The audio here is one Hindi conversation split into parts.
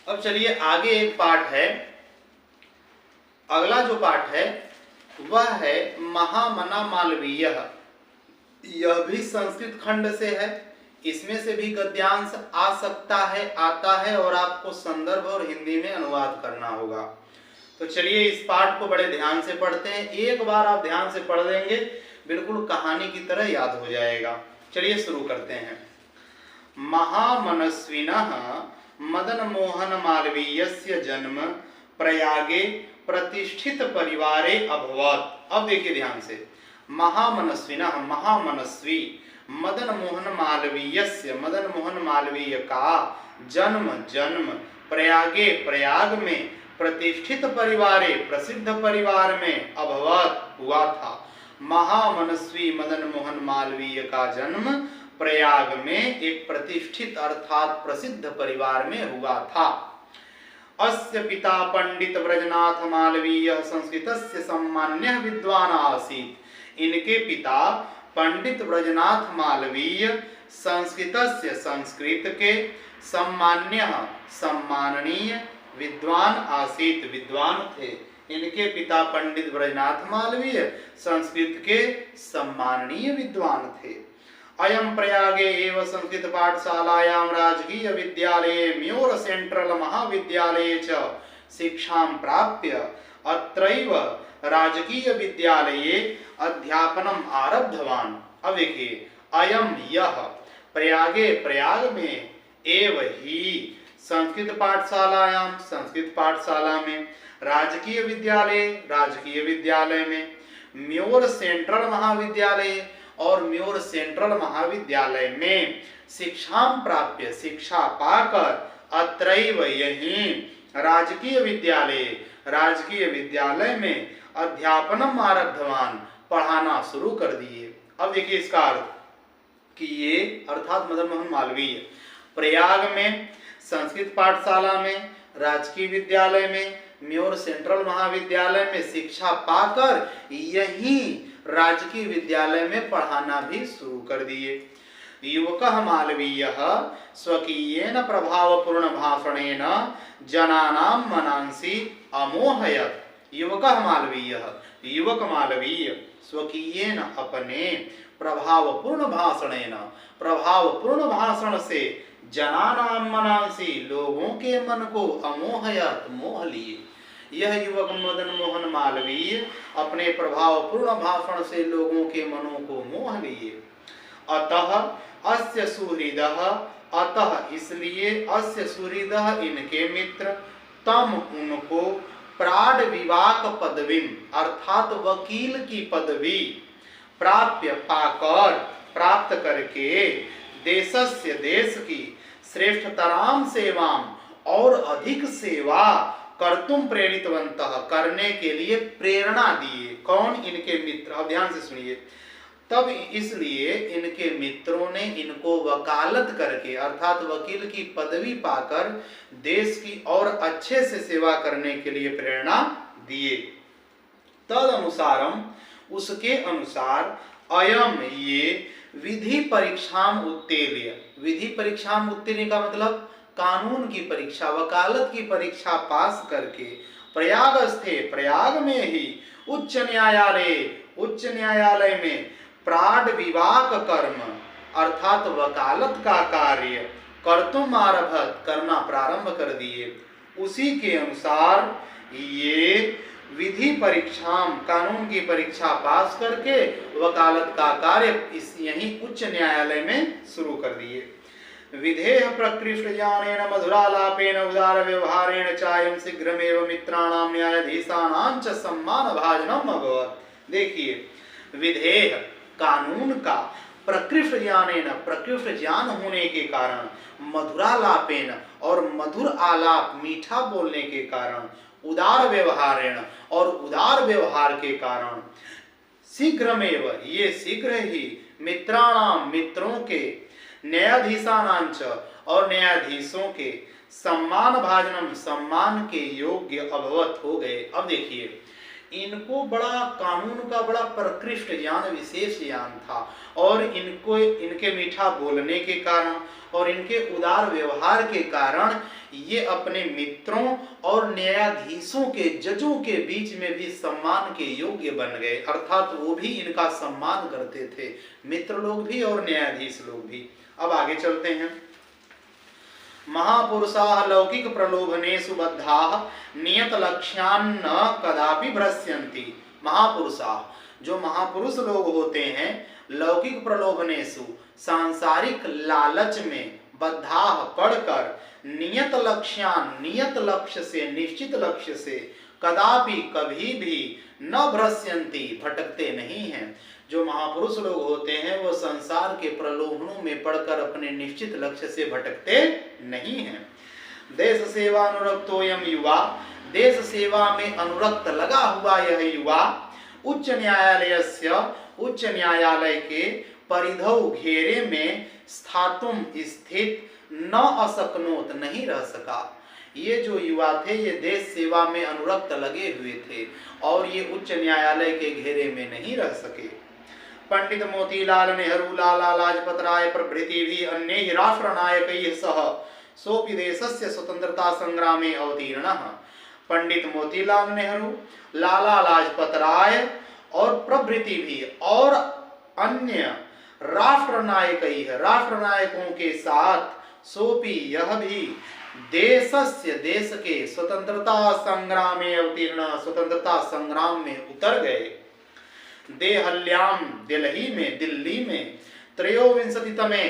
अब चलिए आगे एक पाठ है। अगला जो पाठ है वह है महामना मालवीय। यह भी संस्कृत खंड से है। इसमें से भी गद्यांश आ सकता है, आता है, और आपको संदर्भ और हिंदी में अनुवाद करना होगा। तो चलिए इस पाठ को बड़े ध्यान से पढ़ते हैं। एक बार आप ध्यान से पढ़ लेंगे बिल्कुल कहानी की तरह याद हो जाएगा। चलिए शुरू करते हैं। महामनस्विनः मदन मोहन मालवीयस्य जन्म प्रयागे प्रतिष्ठित परिवारे अभवत्। अब देखिए ध्यान से, महामनस्विनः, महामनस्वी, मदन मोहन मालवीयस्य, मदन मोहन मालवीय का जन्म प्रयागे, प्रयाग में, प्रतिष्ठित परिवारे, प्रसिद्ध परिवार में, अभवत्, हुआ था। महामनस्वी मदन मोहन मालवीय का जन्म प्रयाग में एक प्रतिष्ठित अर्थात प्रसिद्ध परिवार में हुआ था। अस्य पिता पंडित ब्रजनाथ मालवीय संस्कृतस्य सम्मान्यः विद्वान् आसीत्। इनके पिता पंडित ब्रजनाथ मालवीय संस्कृतस्य, संस्कृत के, सम्मान्यः, सम्माननीय, विद्वान आसीत्, विद्वान थे। इनके पिता पंडित ब्रजनाथ मालवीय संस्कृत के सम्माननीय विद्वान थे। अयं प्रयागे एव संस्कृत पाठशालायां राजकीय विद्यालये म्योर सेंट्रल महाविद्यालये च शिक्षां प्राप्य अत्रैव राजकीय विद्यालये अध्यापनम् आरब्धवान्। अब देखिए, अयम यह, प्रयागे, प्रयाग में, एव ही, संस्कृत पाठशालायां, संस्कृत पाठशाला में, राजकीय विद्यालय, राजकीय विद्यालय में, म्योर सेंट्रल महाविद्यालय, और म्योर सेंट्रल महाविद्यालय में, शिक्षां प्राप्य, शिक्षा पाकर, अत्रैव, यहीं, राजकीय विद्यालय, राजकीय विद्यालय में, अध्यापनम आरब्धवान, पढ़ाना शुरू कर दिए। अब देखिए इसका अर्थ कि ये अर्थात मदन मोहन मालवीय प्रयाग में, संस्कृत पाठशाला में, राजकीय विद्यालय में, म्योर सेंट्रल महाविद्यालय में शिक्षा पाकर यहीं राजकीय विद्यालय में पढ़ाना भी शुरू कर दिए। युवकः मालवीयः स्वकीयेन प्रभावपूर्ण भाषणेन जनानां मनांसि अमोहयत्। युवकः मालवीयः, युवक मालवीय, स्वकीयेन, अपने, प्रभावपूर्ण भाषणेन, प्रभावपूर्ण भाषण से, जनानां मनांसि, लोगों के मन को, अमोहयत, मोह लिए। यह युवक मदन मोहन मालवीय अपने प्रभावपूर्ण भाषण से लोगों के मनों को मोह लिए। अतः अस्य सुहृदः, अतः इसलिए, अस्य सुहृदः इनके मित्र, तम उनको, प्राड विवाक पदवीम अर्थात वकील की पदवी, प्राप्य पाकर, प्राप्त करके, देशस्य देश की, श्रेष्ठतराम सेवाम और अधिक सेवा, कर्तुम प्रेरितवन्तः करने के लिए प्रेरणा दिए। कौन? इनके मित्र। अब ध्यान से सुनिए। तब इसलिए इनके मित्रों ने इनको वकालत करके अर्थात वकील की पदवी पाकर देश की और अच्छे से सेवा करने के लिए प्रेरणा दिए। तद अनुसारम, उसके अनुसार, अयम ये, विधि परीक्षाम उत्तीर्य, विधि परीक्षाम उत्तीर्ण का मतलब कानून की परीक्षा, वकालत की परीक्षा पास करके, प्रयाग स्थे, प्रयाग में ही, उच्च न्यायालय, उच्च न्यायालय में, प्राड विवाक कर्म अर्थात वकालत का कार्य, कर्तुम आरभत करना प्रारंभ कर दिए। उसी के अनुसार ये विधि परीक्षा, कानून की परीक्षा पास करके वकालत का कार्य इस यही उच्च न्यायालय में शुरू कर दिए। विधेय प्रकृष्ट ज्ञानेन मधुरालापेन उदार व्यवहारेण चायं शीघ्रमेव मित्राणां न्यायाधीशानां च सम्मान भाजनम अभवत्। देखिए, विधेय कानून का, प्रकृष्ट ज्ञानेन प्रकृष्ट ज्ञान होने के कारण, मधुरालापेन और मधुर आलाप मीठा बोलने के कारण, उदार व्यवहारेण और उदार व्यवहार के कारण, शीघ्रमेव ये शीघ्र ही, मित्राणाम मित्रों के, न्यायाधीशानांच और न्यायाधीशों के, सम्मान भाजनम सम्मान के योग्य अभवत हो गए। अब देखिए इनको बड़ा कानून का बड़ा प्रकृष्ट ज्ञान, विशेष ज्ञान था। और इनके मीठा बोलने के कारण और इनके उदार व्यवहार के कारण ये अपने मित्रों और न्यायाधीशों के, जजों के बीच में भी सम्मान के योग्य बन गए, अर्थात वो भी इनका सम्मान करते थे, मित्र लोग भी और न्यायाधीश लोग भी। अब आगे चलते हैं। महापुरुषाः लौकिक प्रलोभनेषु बद्धाः नियत लक्ष्यान् न कदापि भ्रस्यन्ति। महापुरुषाः, जो महापुरुष लोग होते हैं, लौकिक प्रलोभनेषु, सांसारिक लालच में, बद्धाः पढ़कर, नियत लक्ष्यान्, नियत लक्ष्य से, निश्चित लक्ष्य से, कदापि कभी भी, न भ्रस्यन्ति भटकते नहीं हैं। जो महापुरुष लोग होते हैं वो संसार के प्रलोभनों में पड़कर अपने निश्चित लक्ष्य से भटकते नहीं हैं। देश सेवा अनुरक्तोयम युवा, देश सेवा में अनुरक्त लगा हुआ यह युवा, उच्च न्यायालय के परिधौ घेरे में स्थातुम स्थित न असकनोत, नहीं रह सका। ये जो युवा थे ये देश सेवा में अनुरक्त लगे हुए थे और ये उच्च न्यायालय के घेरे में नहीं रह सके। पंडित मोतीलाल नेहरू, लाला लाजपत राय प्रभृति भी अन्य राष्ट्र नायकैः सह सोऽपि देशस्य स्वतंत्रता संग्रामे अवतीर्णः। पंडित मोतीलाल नेहरू, लाला लाजपत राय और प्रभृति भी और अन्य राष्ट्र नायकों के साथ, सोपि यह भी, देशस्य, देश के, स्वतंत्रता संग्राम में अवतीर्ण, स्वतंत्रता संग्राम में उतर गए। देहल्याम, दिल्ली में, त्रयोविंशतितमे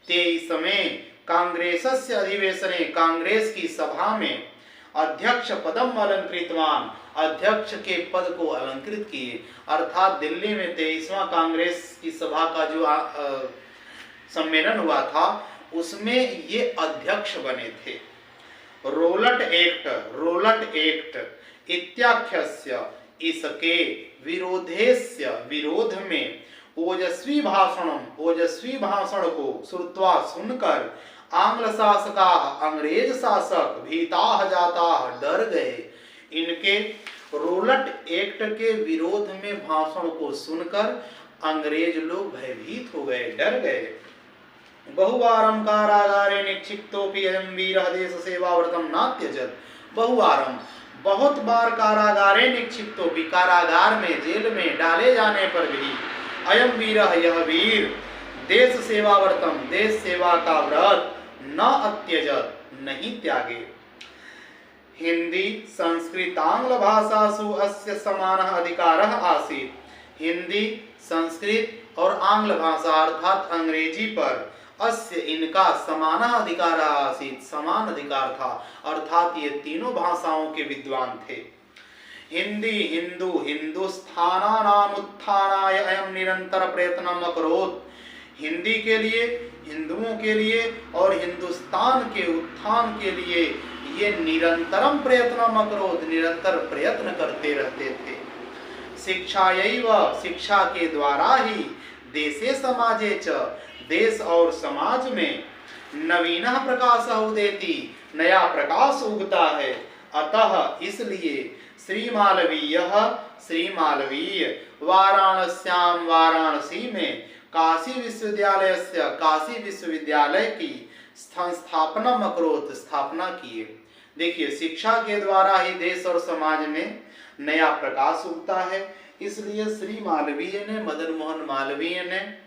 23वें कांग्रेसस्य अधिवेशने, कांग्रेस की सभा में, अध्यक्ष पदम अलंकृतवान, अध्यक्ष के पद को अलंकृत किए। अर्थात दिल्ली में 23वां कांग्रेस की सभा का जो सम्मेलन हुआ था उसमें ये अध्यक्ष बने थे। रोलट एक्ट इत्याख्यस्य, इसके विरोधेस्य, विरोध में, ओजस्वी भाषण को श्रुत्वा, सुनकर, आंग्ल शासका, अंग्रेज शासक, भीताः जाताः, डर गए। इनके रोलट एक्ट के विरोध में भाषण को सुनकर अंग्रेज लोग भयभीत हो गए, डर गए। बहुवारं कारागारे निक्षिप्तोऽपि अयं वीरः देश सेवाव्रतं नात्यजत्। बहुवारं, बहुत बार, कारागारे निक्षिप्तोऽपि, कारागार में, जेल में डाले जाने पर भी, अयं वीरः, यह वीर, देश सेवाव्रतं, देश सेवा का व्रत, न अत्यजत, नहीं त्यागे। हिंदी संस्कृत आंग्ल भाषासु अस्य समानः अधिकारः आसीत्। हिंदी, संस्कृत और आंग्ल भाषा अर्थात अंग्रेजी पर अस्य, इनका, समानः अधिकार आसीत्, समान अधिकार था, अर्थात ये तीनों भाषाओं के विद्वान थे। हिंदी, हिंदू, हिंदुस्थानानाम् उत्थानाय अयं निरंतर प्रयत्नम् अकरोत्। हिंदी के लिए, हिंदुओं के लिए और हिंदुस्तान के उत्थान के लिए ये निरंतरम प्रयत्नम् अकरोत्, निरंतर प्रयत्न करते रहते थे। शिक्षायैव, शिक्षा के द्वारा ही, देशे समाजे च, देश और समाज में, नवीनः प्रकाशः उदेति, नया प्रकाश उगता है। अतः इसलिए श्री मालवीय वाराणस्यां, वाराणसी में, काशी विश्वविद्यालय की स्थापना अकरोत्, स्थापना किए। देखिए, शिक्षा के द्वारा ही देश और समाज में नया प्रकाश उगता है, इसलिए श्री मालवीय ने, मदन मोहन मालवीय ने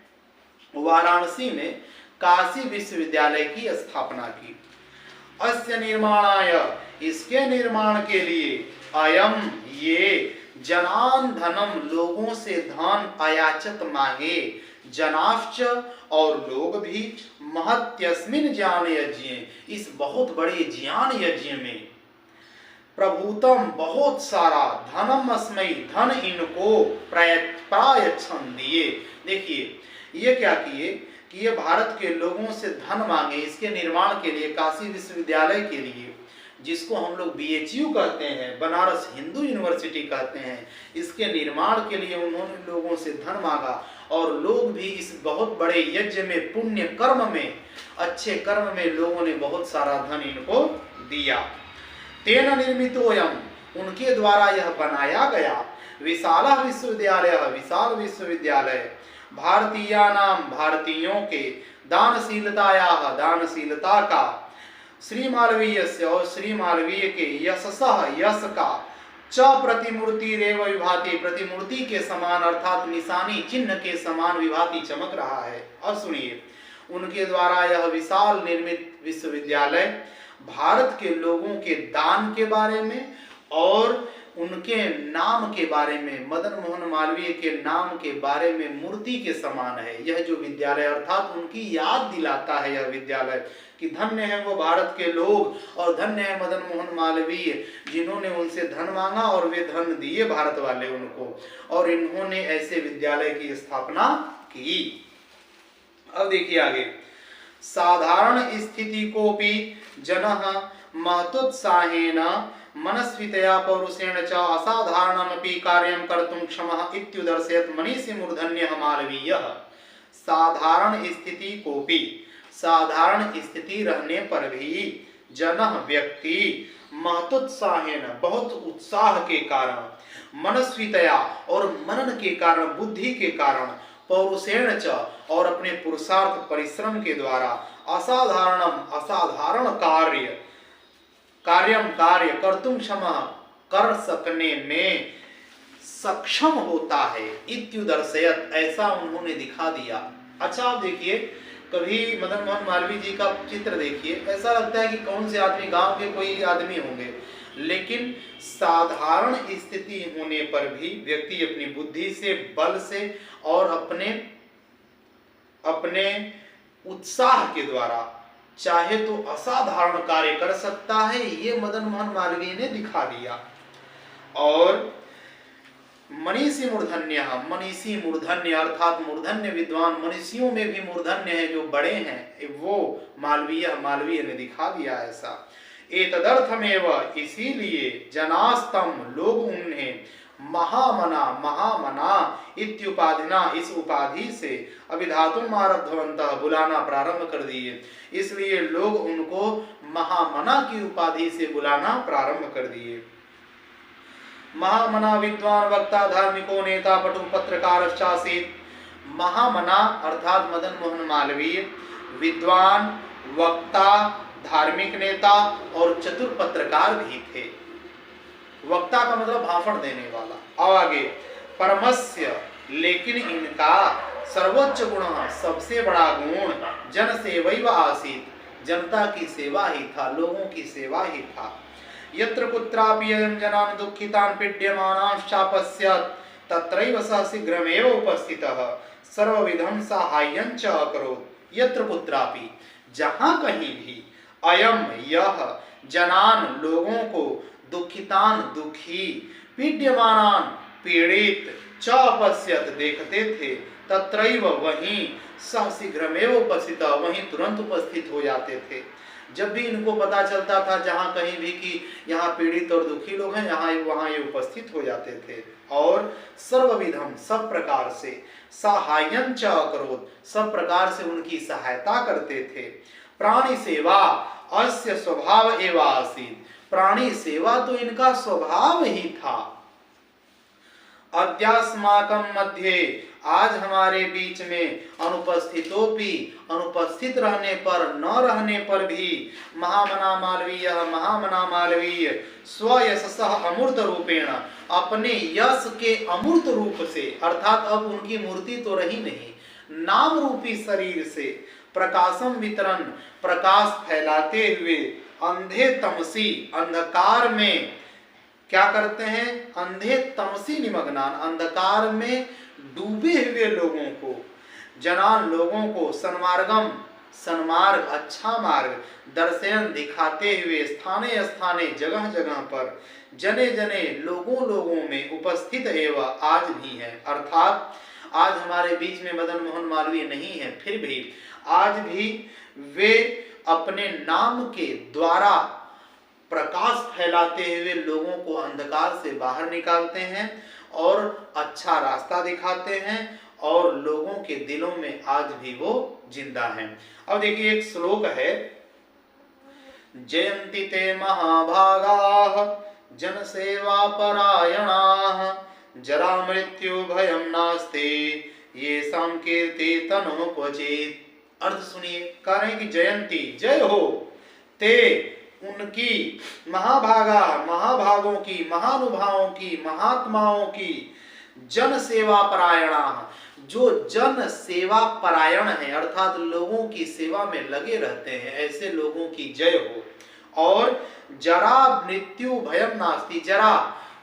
वाराणसी में काशी विश्वविद्यालय की स्थापना की। अस्य निर्माणाय, इसके निर्माण के लिए, अयम, ये, जनान धनम, लोगों से धन, अयाचत, मांगे, जनाश्च, और लोग भी, महत्यस्मिन् ज्ञान यज्ञ, इस बहुत बड़े ज्ञान यज्ञ में, प्रभूतम, बहुत सारा, धनम अस्मै, धन इनको, प्रायच्छन, दिए। देखिए ये क्या किए कि ये भारत के लोगों से धन मांगे इसके निर्माण के लिए, काशी विश्वविद्यालय के लिए, जिसको हम लोग BHU कहते हैं, बनारस हिंदू यूनिवर्सिटी कहते हैं, इसके निर्माण के लिए उन्होंने लोगों से धन मांगा और लोग भी इस बहुत बड़े यज्ञ में, पुण्य कर्म में, अच्छे कर्म में लोगों ने बहुत सारा धन इनको दिया। तेन निर्मितोयम, उनके द्वारा यह बनाया गया, विशालः विश्वविद्यालयः, विशाल विश्वविद्यालय, भारतीयानां, भारतीयों के, दानशीलतायाः, दानशीलता का, श्री मालवीयस्य, और श्री मालवीय के, यशसः, यश का, च प्रतिमूर्ति रेव विभाति, प्रतिमूर्ति के समान अर्थात निशानी चिन्ह के समान विभाति चमक रहा है। अब सुनिए, उनके द्वारा यह विशाल निर्मित विश्वविद्यालय भारत के लोगों के दान के बारे में और उनके नाम के बारे में, मदन मोहन मालवीय के नाम के बारे में मूर्ति के समान है। यह जो विद्यालय अर्थात उनकी याद दिलाता है यह विद्यालय कि धन्य है वो भारत के लोग और धन्य है मदन मोहन मालवीय जिन्होंने उनसे धन मांगा और वे धन दिए भारत वाले उनको, और इन्होंने ऐसे विद्यालय की स्थापना की। अब देखिए आगे, साधारण स्थिति को भी जनः महतोत्साहेन मनस्वितया पौरुषेण च असाधारणमपि कार्यं कर्तुं क्षमः इत्युदर्शयत् मनीषी मूर्धन्यः मालवीयः। साधारण स्थिति को भी, साधारण स्थिति रहने पर भी, जनः व्यक्ति, महतोत्साहेन बहुत उत्साह के कारण, मनस्वितया और मनन के कारण, बुद्धि के कारण, पौरुषेण च और अपने पुरुषार्थ परिश्रम के द्वारा, असाधारणम असाधारण कार्य कर्तुम क्षमा कर सकने में सक्षम होता है। इत्युदर्शयत, ऐसा उन्होंने दिखा दिया। अच्छा आप देखिए, कभी मदन मोहन मालवीय जी का चित्र देखिए, ऐसा लगता है कि कौन से आदमी, गांव के कोई आदमी होंगे, लेकिन साधारण स्थिति होने पर भी व्यक्ति अपनी बुद्धि से, बल से और अपने उत्साह के द्वारा चाहे तो असाधारण कार्य कर सकता है, ये मदन मोहन मालवीय ने दिखा दिया। और मनीषी मूर्धन्य, मनीषी मूर्धन्य अर्थात मूर्धन्य विद्वान, मनीषियों में भी मूर्धन्य है, जो बड़े हैं, वो मालवीय ने दिखा दिया ऐसा। एतदर्थमेव, इसीलिए, जनास्तम, लोग उन्हें, महामना इत्युपाधिना, इस उपाधि से, अभिधातुम आरब्धवन्तः, बुलाना प्रारंभ कर दिए, इसलिए लोग उनको महामना की उपाधि से बुलाना प्रारंभ कर दिए। महामना विद्वान, वक्ता, धार्मिको, नेता, पटु, पत्रकारश्चासीत्। महामना अर्थात मदन मोहन मालवीय विद्वान, वक्ता, धार्मिक नेता और चतुर पत्रकार भी थे। वक्ता का मतलब भाषण देने वाला। अब आगे, परमस्य, लेकिन इनका सर्वोच्च गुण, सबसे बड़ा गुण, जन सेवैव आसीत्, जनता की सेवा ही था, लोगों की सेवा ही था। यत्र कुत्रापि अयं जनान् दुःखितान् पीड्यमानांश्चापश्यत् तत्रैव सः शीघ्रमेव उपस्थितः सर्वविधं साहाय्यं च अकरोत्। यत्र कुत्रापि, जहाँ कहीं भी, अयम, यह, जनान, लोगों को, दुखितान, दुखी, पीड्यमानान, पीड़ित, च अपश्यत, देखते थे, तत्रैव, वहीं, सह शीघ्रमेव उपस्थित, वहीं तुरंत उपस्थित हो जाते थे। जब भी इनको पता चलता था जहाँ कहीं भी कि यहाँ पीड़ित और दुखी लोग हैं, यहाँ वहाँ ये उपस्थित हो जाते थे। और सर्वविधम, सब प्रकार से, साहाय्यं च अकरोत्, सब प्रकार से उनकी सहायता करते थे। प्राणी सेवा अस्य स्वभाव एव आसीत्, प्राणी सेवा तो इनका स्वभाव ही था। अद्यास्माकं मध्ये, आज हमारे बीच में, अनुपस्थितोपि, अनुपस्थित रहने पर, न रहने पर भी, महामना मालवीय स्वयशसः अमूर्त रूपेण, अपने यश के अमूर्त रूप से, अर्थात अब उनकी मूर्ति तो रही नहीं, नाम रूपी शरीर से, प्रकाशम वितरण, प्रकाश फैलाते हुए, अंधे तमसी, अंधकार में क्या करते हैं, अंधे तमसी निमग्नान, अंधकार में डूबे हुए लोगों को, जनान, लोगों को, सन्मार्गम, सन्मार्ग, अच्छा मार्ग, दर्शन, दिखाते हुए, स्थाने स्थाने, जगह जगह पर, जने जने, लोगों में, उपस्थित एवं, आज भी है। अर्थात आज हमारे बीच में मदन मोहन मालवीय नहीं है, फिर भी आज भी वे अपने नाम के द्वारा प्रकाश फैलाते हुए लोगों को अंधकार से बाहर निकालते हैं और अच्छा रास्ता दिखाते हैं, और लोगों के दिलों में आज भी वो जिंदा हैं। अब देखिए एक श्लोक है, जयंती ते महाभागाः जनसेवा परायणाः जरा मृत्यु भयम नास्ते येषां कीर्ति तनोः क्वचित्। अर्थ सुनिए, कह रहे हैं कि जयंती, जय हो ते उनकी, महाभागा, महाभागों की, महानुभावों की, महात्माओं की, जन सेवा परायणा, जो जन सेवा परायण है अर्थात लोगों की सेवा में लगे रहते हैं, ऐसे लोगों की जय हो। और जरा मृत्यु भयम नास्ति, जरा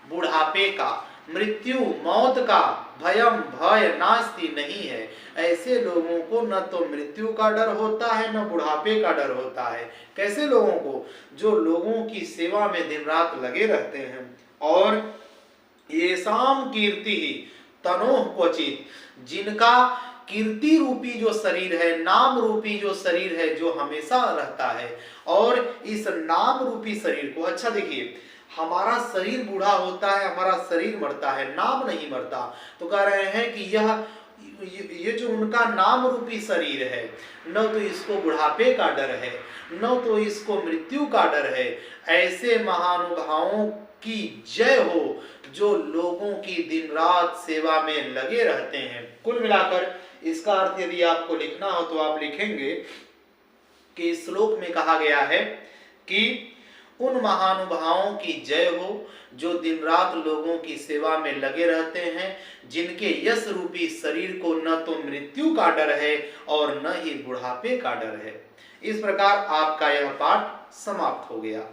बुढ़ापे का, मृत्यु मौत का, भयम भय नास्ति नहीं है, ऐसे लोगों को न तो मृत्यु का डर होता है न बुढ़ापे का डर होता है। कैसे लोगों को? जो लोगों की सेवा में दिन रात लगे रहते हैं। और येषां कीर्ति तनोः क्वचित्, जिनका कीर्ति रूपी जो शरीर है, नाम रूपी जो शरीर है, जो हमेशा रहता है। और इस नाम रूपी शरीर को, अच्छा देखिए, हमारा शरीर बूढ़ा होता है, हमारा शरीर मरता है, नाम नहीं मरता। तो कह रहे हैं कि ये जो उनका नाम रूपी शरीर है, न तो इसको बुढ़ापे का डर है, न तो इसको मृत्यु का डर है। ऐसे महानुभावों की जय हो जो लोगों की दिन रात सेवा में लगे रहते हैं। कुल मिलाकर इसका अर्थ यदि आपको लिखना हो तो आप लिखेंगे कि इस श्लोक में कहा गया है कि उन महानुभावों की जय हो जो दिन रात लोगों की सेवा में लगे रहते हैं, जिनके यश रूपी शरीर को न तो मृत्यु का डर है और न ही बुढ़ापे का डर है। इस प्रकार आपका यह पाठ समाप्त हो गया।